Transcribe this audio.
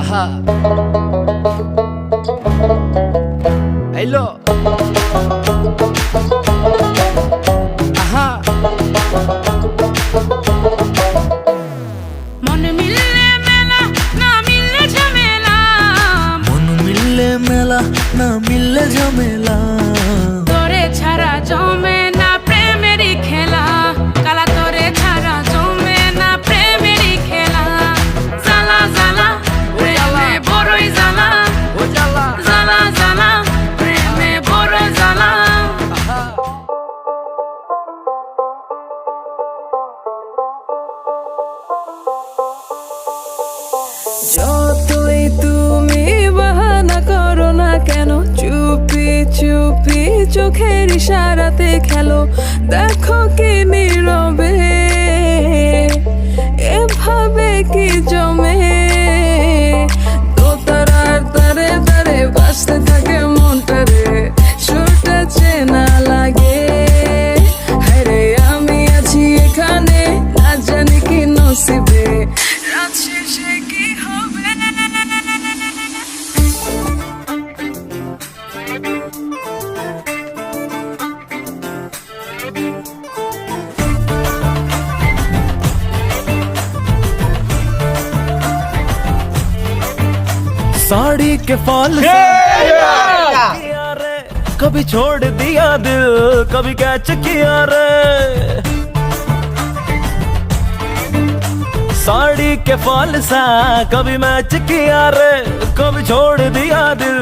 Aha. Hello. Aha. मन मिलने मेला ना मिलने झमेला, মন মিললে মেলা না মিললে ঝামেলা। তোরে ছাড়া জমে না প্রেমেরই খেলা, কালা তোরে ছাড়া জমে না প্রেমেরই খেলা। জ্বালা জ্বালা প্রেমে বড়ই জ্বালা, Oh jala. জ্বালা জ্বালা প্রেমে বড় জ্বালা। Aha. যতই তুমি বাহানা করো না কেন, চুপি চুপি চোখের ইশারাতে খেলো। দেখো কি নীরবে এভাবে কি জমে, দোতারার তারে তারে বাজতে থাকে মনটারে, সুরটা চেনা লাগে। হায়রে আমি আছি এখানে, না জানি কি নসিবে, রাত শেষে কি হবে। साड़ी के फॉल से कभी छोड़ दिया दिल, कभी कैच किया रे। साड़ी के फॉल सा कभी मैच किया रे, कभी छोड़ दिया दिल।